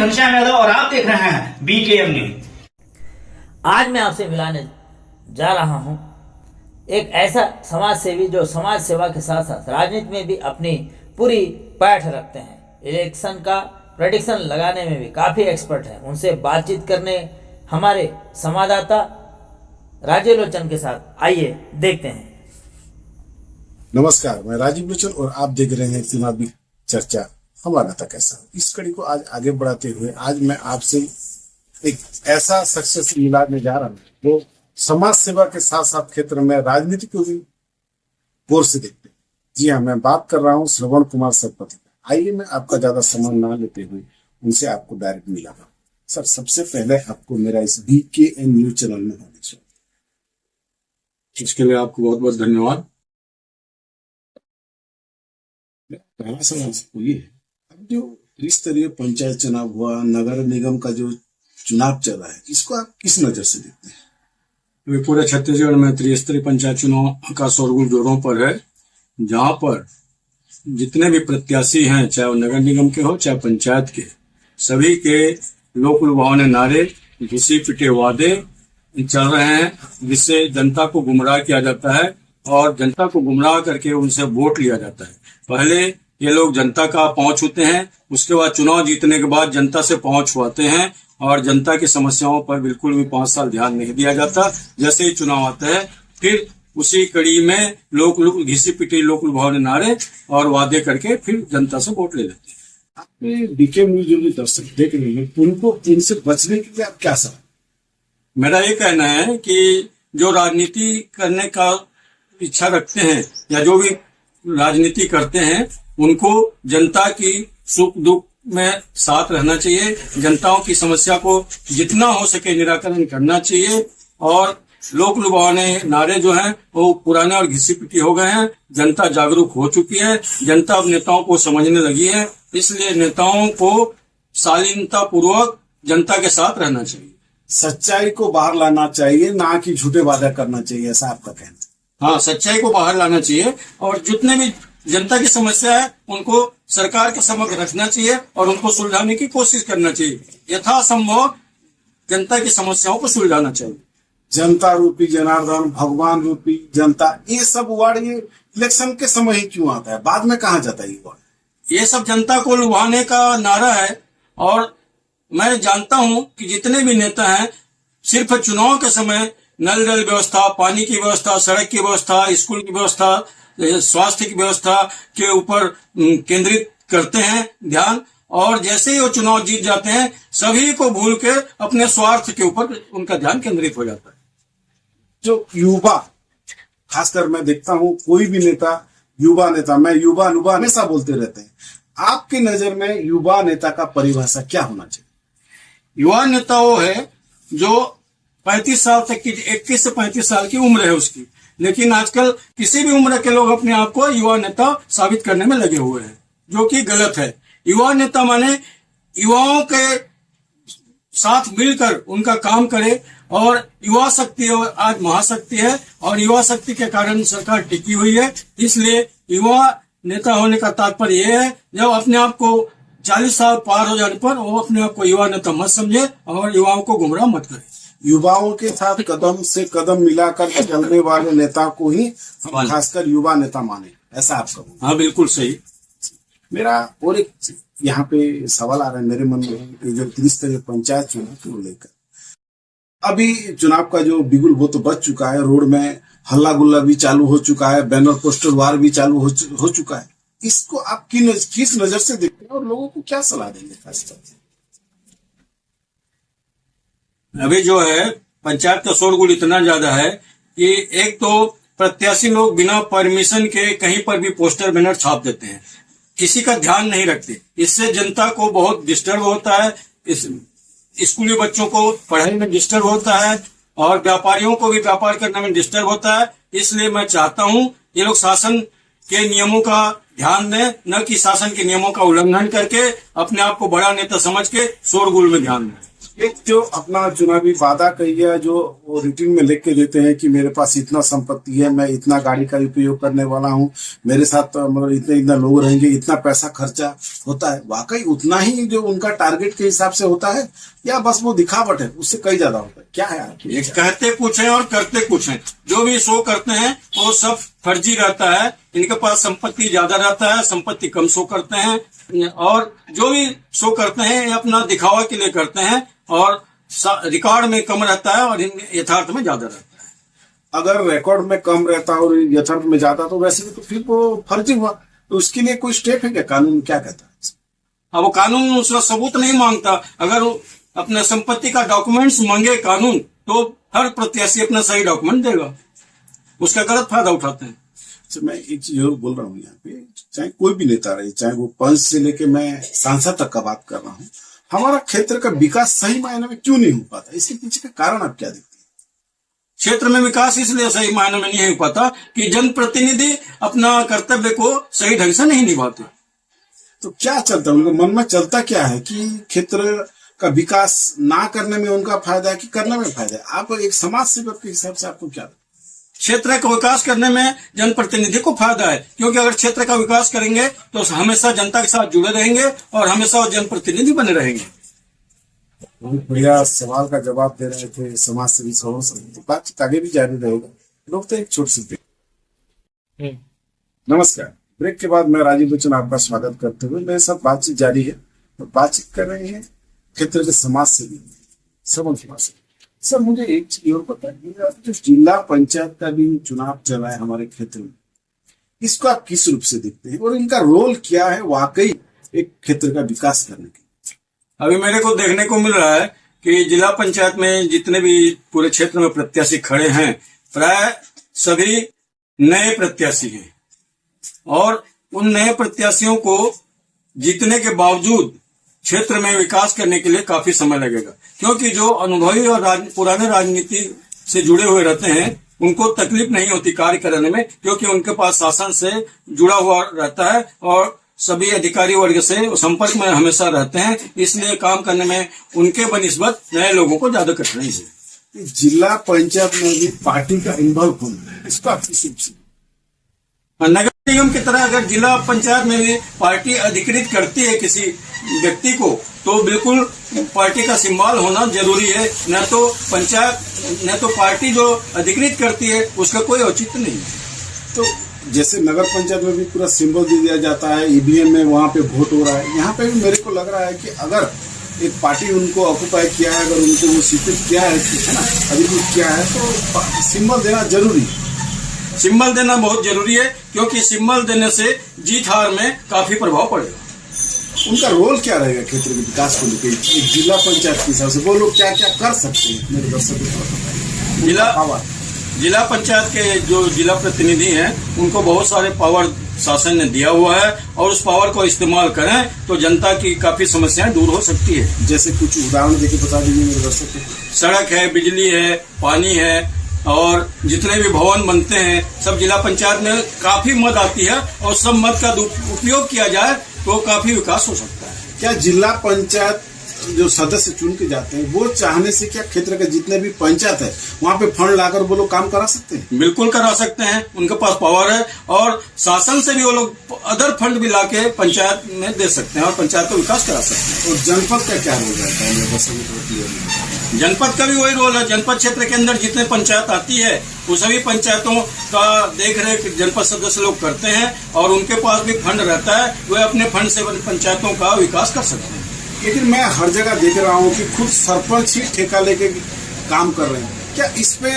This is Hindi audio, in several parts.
घनश्याम यादव और आप देख रहे हैं BKM न्यूज। आज मैं आपसे मिलाने जा रहा हूं एक ऐसा समाज सेवी जो समाज सेवा के साथ साथ राजनीति में भी अपनी पूरी पैठ रखते हैं, इलेक्शन का प्रेडिक्शन लगाने में भी काफ़ी एक्सपर्ट हैं। उनसे बातचीत करने हमारे संवाददाता राजीव लोचन के साथ आइए देखते हैं। नमस्कार, मैं राजीव लोचन और आप देख रहे हैं चुनावी चर्चा हमारा था कैसा। इस कड़ी को आज आगे बढ़ाते हुए आज मैं आपसे एक ऐसा शख्स से मिलाने जा रहा हूँ वो समाज सेवा के साथ साथ क्षेत्र में राजनीति को भी गौर से देखते हैं। जी हाँ, मैं बात कर रहा हूँ श्रवण कुमार सरपति। आइए मैं आपका ज्यादा समय ना लेते हुए उनसे आपको डायरेक्ट मिलाना। सर, सबसे पहले आपको मेरा इस BKM न्यूज चैनल में होने चाहिए। इसके लिए आपको बहुत बहुत धन्यवाद। पहला सवाल ये है, अब जो त्रिस्तरीय पंचायत चुनाव हुआ, नगर निगम का जो चुनाव चल रहा है, इसको आप किस नजर से देखते हैं? अभी पूरे छत्तीसगढ़ में त्रिस्तरीय पंचायत चुनाव का शोरगुल जोरों पर है, जहां पर जितने भी प्रत्याशी हैं, चाहे वो नगर निगम के हो चाहे पंचायत के, सभी के लोक लुभावने नारे, घिसी पिटे वादे चल रहे हैं, जिससे जनता को गुमराह किया जाता है और जनता को गुमराह करके उनसे वोट लिया जाता है। पहले ये लोग जनता का पहुंच होते हैं, उसके बाद चुनाव जीतने के बाद जनता से पहुंच हुआते हैं और जनता की समस्याओं पर बिल्कुल भी 5 साल ध्यान नहीं दिया जाता। जैसे ही चुनाव आता है फिर उसी कड़ी में लोग घिसी पिटी लोक लुभावने नारे और वादे करके फिर जनता से वोट ले लेते हैं। आपने BKM न्यूज जो भी दर्शक देख रहे हैं, उनको इनसे बचने के लिए आप क्या सलाह? मेरा ये कहना है कि जो राजनीति करने का इच्छा रखते हैं या जो भी राजनीति करते हैं, उनको जनता की सुख दुख में साथ रहना चाहिए, जनताओं की समस्या को जितना हो सके निराकरण करना चाहिए और लोक लुभावने नारे जो हैं वो पुराने और घिसी पिटी हो गए हैं। जनता जागरूक हो चुकी है, जनता अब नेताओं को समझने लगी है, इसलिए नेताओं को शालीनता पूर्वक जनता के साथ रहना चाहिए। सच्चाई को बाहर लाना चाहिए, ना कि झूठे वादा करना चाहिए, ऐसा आपका कहना है? हाँ, सच्चाई को बाहर लाना चाहिए और जितने भी जनता की समस्या है उनको सरकार के समक्ष रखना चाहिए और उनको सुलझाने की कोशिश करना चाहिए। यथासंभव जनता की समस्याओं को सुलझाना चाहिए। जनता रूपी जनार्दन, भगवान रूपी जनता, ये सब वर्ड ये इलेक्शन के समय ही क्यों आता है? बाद में कहाँ जाता है ये वर्ड? ये सब जनता को लुभाने का नारा है और मैं जानता हूं कि जितने भी नेता हैं सिर्फ चुनाव के समय नल जल व्यवस्था, पानी की व्यवस्था, सड़क की व्यवस्था, स्कूल की व्यवस्था, स्वास्थ्य की व्यवस्था के ऊपर केंद्रित करते हैं ध्यान, और जैसे ही वो चुनाव जीत जाते हैं सभी को भूल के अपने स्वार्थ के ऊपर उनका ध्यान केंद्रित हो जाता है। जो युवा, खासकर मैं देखता हूँ कोई भी नेता, युवा नेता, मैं युवा नुवा हमेशा बोलते रहते हैं। आपकी नजर में युवा नेता का परिभाषा क्या होना चाहिए? युवा नेता वो है जो 35 साल तक की, 21 से 35 साल की उम्र है उसकी, लेकिन आजकल किसी भी उम्र के लोग अपने आप को युवा नेता साबित करने में लगे हुए हैं, जो कि गलत है। युवा नेता माने युवाओं के साथ मिलकर उनका काम करे और युवा शक्ति आज महाशक्ति है और युवा शक्ति के कारण सरकार टिकी हुई है। इसलिए युवा नेता होने का तात्पर्य यह है, जब अपने आप को 40 साल पार हो जाने पर वो अपने आप को युवा नेता मत समझे और युवाओं को गुमराह मत करे। युवाओं के साथ कदम से कदम मिलाकर चलने वाले नेता को ही हम खासकर युवा नेता माने, ऐसा आप कहो? हाँ, बिल्कुल सही। मेरा और एक यहाँ पे सवाल आ रहा है मेरे मन में, जो त्रिस्तरीय पंचायत चुनाव को लेकर अभी चुनाव का जो बिगुल वो तो बच चुका है, रोड में हल्ला गुल्ला भी चालू हो चुका है, बैनर पोस्टर वार भी चालू हो चुका है। इसको आप किस नजर से देखते हैं और लोगों को क्या सलाह देंगे? खासकर अभी जो है पंचायत का शोरगुल इतना ज्यादा है कि एक तो प्रत्याशी लोग बिना परमिशन के कहीं पर भी पोस्टर बैनर छाप देते हैं, किसी का ध्यान नहीं रखते। इससे जनता को बहुत डिस्टर्ब होता है, स्कूली बच्चों को पढ़ाई में डिस्टर्ब होता है और व्यापारियों को भी व्यापार करने में डिस्टर्ब होता है। इसलिए मैं चाहता हूं ये लोग शासन के नियमों का ध्यान दें, न कि शासन के नियमों का उल्लंघन करके अपने आप को बड़ा नेता समझ के शोरगुल में ध्यान दें। एक जो अपना चुनावी वादा कही है, जो वो रिटिंग में लिख के देते हैं कि मेरे पास इतना संपत्ति है, मैं इतना गाड़ी का उपयोग करने वाला हूँ, मेरे साथ मतलब इतने इतना लोग रहेंगे, इतना पैसा खर्चा होता है, वाकई उतना ही जो उनका टारगेट के हिसाब से होता है या बस वो दिखावट है, उससे कई ज्यादा होता है? क्या है आपकी? ये कहते कुछ है और करते कुछ है। जो भी शो करते हैं वो सब फर्जी रहता है। इनके पास संपत्ति ज्यादा रहता है, संपत्ति कम शो करते हैं, और जो भी शो करते हैं ये अपना दिखावा के लिए करते हैं, और रिकॉर्ड में कम रहता है और यथार्थ में ज्यादा रहता है। अगर रिकॉर्ड में कम रहता और यथार्थ में ज्यादा, तो वैसे भी तो फिर वो फर्जी हुआ। तो उसके लिए कोई स्टेप है क्या? कानून क्या कहता है? अब वो कानून उसका सबूत नहीं मांगता। अगर वो अपने संपत्ति का डॉक्यूमेंट्स मांगे कानून, तो हर प्रत्याशी अपना सही डॉक्यूमेंट देगा, उसका गलत फायदा उठाते हैं। तो मैं एक चीज और बोल रहा हूँ यहाँ पे, चाहे कोई भी नेता रहे, चाहे वो पंच से लेके मैं सांसद तक का बात कर रहा हूँ, हमारा क्षेत्र का विकास सही मायने में क्यों नहीं हो पाता? इसके पीछे का कारण आप क्या देखते हैं? क्षेत्र में विकास इसलिए सही मायने में नहीं हो पाता कि जनप्रतिनिधि अपना कर्तव्य को सही ढंग से नहीं निभाते। तो क्या चलता है उनके मन में? चलता क्या है कि क्षेत्र का विकास ना करने में उनका फायदा है कि करने में फायदा है? आप एक समाज सेवक के हिसाब से आपको क्या? क्षेत्र का विकास करने में जनप्रतिनिधि को फायदा है, क्योंकि अगर क्षेत्र का विकास करेंगे तो हमेशा जनता के साथ जुड़े रहेंगे और हमेशा जनप्रतिनिधि बने रहेंगे। बहुत बढ़िया सवाल का जवाब दे रहे थे समाज सेवी सौरभ सर। तो बातचीत आगे भी जारी रहेगा। लोग तो एक छोटी सी ब्रेक। नमस्कार। ब्रेक के बाद मैं राजीव बच्चन आपका स्वागत करते हुए मेरे साथ बातचीत जारी है। तो बातचीत कर रहे हैं क्षेत्र के समाज सेवी श्रवण कुमार से। सर, मुझे एक चीज और बताइए, जो जिला पंचायत का भी चुनाव चला है हमारे क्षेत्र में, इसको आप किस रूप से देखते हैं और इनका रोल क्या है वाकई एक क्षेत्र का विकास करने के? अभी मेरे को देखने को मिल रहा है कि जिला पंचायत में जितने भी पूरे क्षेत्र में प्रत्याशी खड़े हैं, प्राय सभी नए प्रत्याशी हैं, और उन नए प्रत्याशियों को जीतने के बावजूद क्षेत्र में विकास करने के लिए काफी समय लगेगा, क्योंकि जो अनुभवी और पुराने राजनीति से जुड़े हुए रहते हैं उनको तकलीफ नहीं होती कार्य करने में, क्योंकि उनके पास शासन से जुड़ा हुआ रहता है और सभी अधिकारी वर्ग से संपर्क में हमेशा रहते हैं, इसलिए काम करने में उनके बनिस्बत नए लोगों को ज्यादा कठिनाई है। जिला पंचायत में भी पार्टी का इन्वॉल्व होना, इसका किस रूप से? नगर निगम की तरह अगर जिला पंचायत में भी पार्टी अधिकृत करती है किसी व्यक्ति को, तो बिल्कुल पार्टी का सिंबल होना जरूरी है। न तो पंचायत, न तो पार्टी जो अधिकृत करती है उसका कोई औचित्य नहीं है। तो जैसे नगर पंचायत में भी पूरा सिंबल दे दिया जाता है, ईवीएम में वहां पे वोट हो रहा है, यहाँ पे भी मेरे को लग रहा है कि अगर एक पार्टी उनको ऑक्युपाई किया है, अगर उनको वो सीटें किया है ना, अधिकृत किया है, तो सिंबल देना जरूरी है। सिंबल देना बहुत जरूरी है, क्योंकि सिंबल देने से जीत हार में काफी प्रभाव पड़ेगा। उनका रोल क्या रहेगा क्षेत्र के विकास को लेकर? एक जिला पंचायत के हिसाब से वो लोग क्या क्या कर सकते हैं, मेरे दर्शकों को? जिला पंचायत के जो जिला प्रतिनिधि हैं उनको बहुत सारे पावर शासन ने दिया हुआ है, और उस पावर को इस्तेमाल करें तो जनता की काफी समस्याएं दूर हो सकती है। जैसे कुछ उदाहरण देके बता दीजिए मेरे दर्शकों को। सड़क है, बिजली है, पानी है, और जितने भी भवन बनते हैं सब जिला पंचायत में काफी मद आती है, और सब मद का उपयोग किया जाए तो काफी विकास हो सकता है। क्या जिला पंचायत जो सदस्य चुन के जाते हैं वो चाहने से क्या क्षेत्र के जितने भी पंचायत है वहां पे फंड लाकर वो लोग काम करा सकते हैं? बिल्कुल करा सकते हैं, उनके पास पावर है, और शासन से भी वो लोग अदर फंड भी लाके पंचायत में दे सकते हैं और पंचायत को विकास करा सकते हैं। और जनपद का क्या रोल रहता है? जनपद का भी वही रोल है। जनपद क्षेत्र के अंदर जितने पंचायत आती है वो सभी पंचायतों का देख रेख जनपद सदस्य लोग करते हैं, और उनके पास भी फंड रहता है, वे अपने फंड से पंचायतों का विकास कर सकते हैं। लेकिन मैं हर जगह देख रहा हूँ कि खुद सरपंच ही ठेका लेके काम कर रहे हैं। क्या इस पे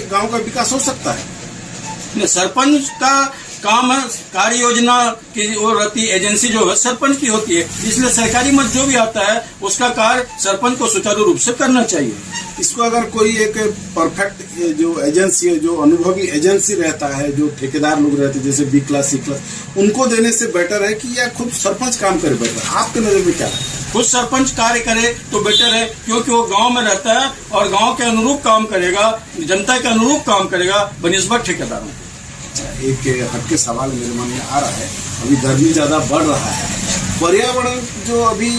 गांव का विकास हो सकता है? सरपंच का काम है, कार्य योजना की वो रहती एजेंसी जो है सरपंच की होती है, इसलिए सरकारी मद जो भी आता है उसका कार्य सरपंच को सुचारू रूप से करना चाहिए। इसको अगर कोई एक परफेक्ट जो एजेंसी है, जो अनुभवी एजेंसी रहता है, जो ठेकेदार लोग रहते हैं जैसे बी क्लास सी क्लास, उनको देने से बेटर है कि या खुद सरपंच काम करे बेटर है? आपके नजर में क्या है? खुद सरपंच कार्य करे तो बेटर है, क्योंकि वो गांव में रहता है और गांव के अनुरूप काम करेगा, जनता के अनुरूप काम करेगा बनिस्बत ठेकेदारों। एक हटके सवाल मेरे मन में आ रहा है, अभी गर्मी ज्यादा बढ़ रहा है, पर्यावरण जो अभी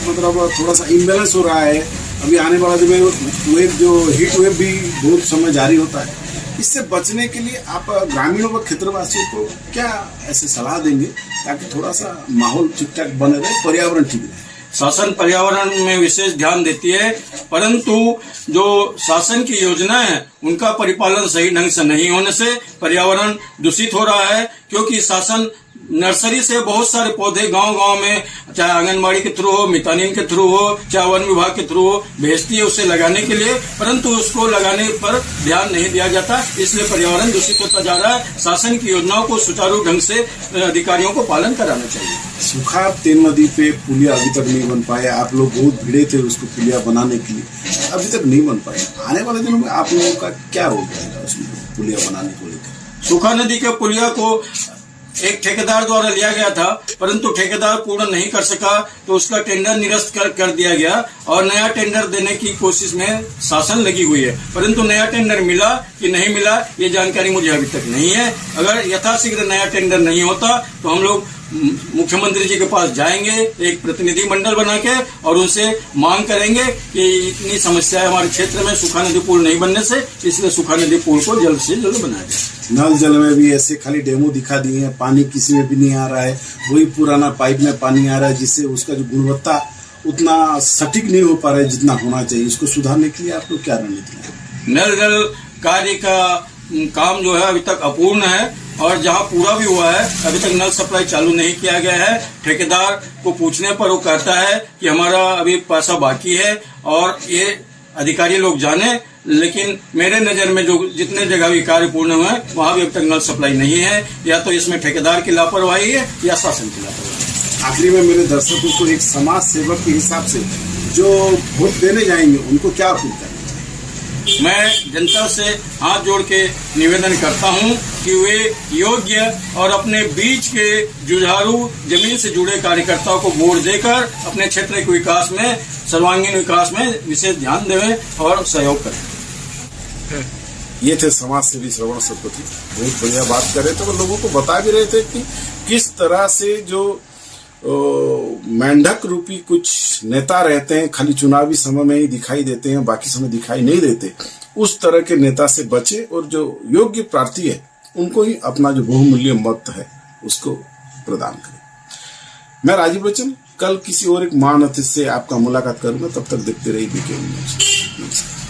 मतलब थोड़ा सा इम्बेलेंस हो रहा है, अभी आने वाला जो वेव जो हीट वेव भी बहुत समय जारी होता है, इससे बचने के लिए आप ग्रामीणों व क्षेत्रवासियों को क्या ऐसे सलाह देंगे ताकि थोड़ा सा माहौल ठीक ठाक बने रहे, पर्यावरण ठीक रहे? शासन पर्यावरण में विशेष ध्यान देती है, परंतु जो शासन की योजनाएं हैं उनका परिपालन सही ढंग से नहीं होने से पर्यावरण दूषित हो रहा है। क्योंकि शासन नर्सरी से बहुत सारे पौधे गांव-गांव में, चाहे आंगनबाड़ी के थ्रू हो, मितानिन के थ्रू हो, चाहे वन विभाग के थ्रू हो, भेजती है उसे लगाने के लिए, परंतु उसको लगाने पर ध्यान नहीं दिया जाता, इसलिए पर्यावरण दूषित होता जा रहा है। शासन की योजनाओं को सुचारू ढंग से अधिकारियों को पालन कराना चाहिए। सूखा तेल नदी पे पुलिया अभी तक नहीं बन पाया, आप लोग बहुत भिड़े थे उसको पुलिया बनाने के लिए, अभी तक नहीं बन पाया। आने वाले दिनों में आप लोगों का क्या रोल रहेगा उसमें पुलिया बनाने को लेकर? सूखा नदी के पुलिया को एक ठेकेदार द्वारा लिया गया था, परंतु ठेकेदार पूर्ण नहीं कर सका, तो उसका टेंडर निरस्त कर दिया गया और नया टेंडर देने की कोशिश में शासन लगी हुई है, परंतु नया टेंडर मिला कि नहीं मिला ये जानकारी मुझे अभी तक नहीं है। अगर यथाशीघ्र नया टेंडर नहीं होता तो हम लोग मुख्यमंत्री जी के पास जाएंगे, एक प्रतिनिधि मंडल बना के, और उनसे मांग करेंगे कि इतनी समस्या है हमारे क्षेत्र में सूखा नदी पुल नहीं बनने से, इसलिए सूखा नदी पुल को जल्द से जल्द बनाया जाए। नल जल में भी ऐसे खाली डेमो दिखा दिए हैं, पानी किसी में भी नहीं आ रहा है, वही पुराना पाइप में पानी आ रहा है, जिससे उसका जो गुणवत्ता उतना सटीक नहीं हो पा रहा है जितना होना चाहिए। इसको सुधारने के लिए आप लोग क्या रणनीति है? नल जल कार्य का काम जो है अभी तक अपूर्ण है, और जहां पूरा भी हुआ है अभी तक नल सप्लाई चालू नहीं किया गया है। ठेकेदार को पूछने पर वो कहता है कि हमारा अभी पैसा बाकी है, और ये अधिकारी लोग जाने, लेकिन मेरे नजर में जो जितने जगह भी कार्य पूर्ण हुए वहां भी अब तक नल सप्लाई नहीं है। या तो इसमें ठेकेदार की लापरवाही है या शासन की लापरवाही। आखिरी में मेरे दर्शकों को एक समाज सेवक के हिसाब से जो वोट देने जाएंगे उनको क्या अपील करें? मैं जनता से हाथ जोड़ के निवेदन करता हूं कि वे योग्य और अपने बीच के जुझारू जमीन से जुड़े कार्यकर्ताओं को वोट देकर अपने क्षेत्र के विकास में, सर्वांगीण विकास में विशेष ध्यान देवें और सहयोग करें। ये थे समाज सेवी श्रवण सतपथी, बहुत बढ़िया बात कर रहे थे। वो लोगों को बता भी रहे थे कि किस तरह से जो मेंढक रूपी कुछ नेता रहते हैं, खाली चुनावी समय में ही दिखाई देते हैं, बाकी समय दिखाई नहीं देते, उस तरह के नेता से बचे और जो योग्य प्रार्थी है उनको ही अपना जो बहुमूल्य मत है उसको प्रदान करें। मैं राजीव बच्चन कल किसी और एक महान अतिथि से आपका मुलाकात करूंगा, तब तक देखते रहिए बीके न्यूज़। नमस्कार।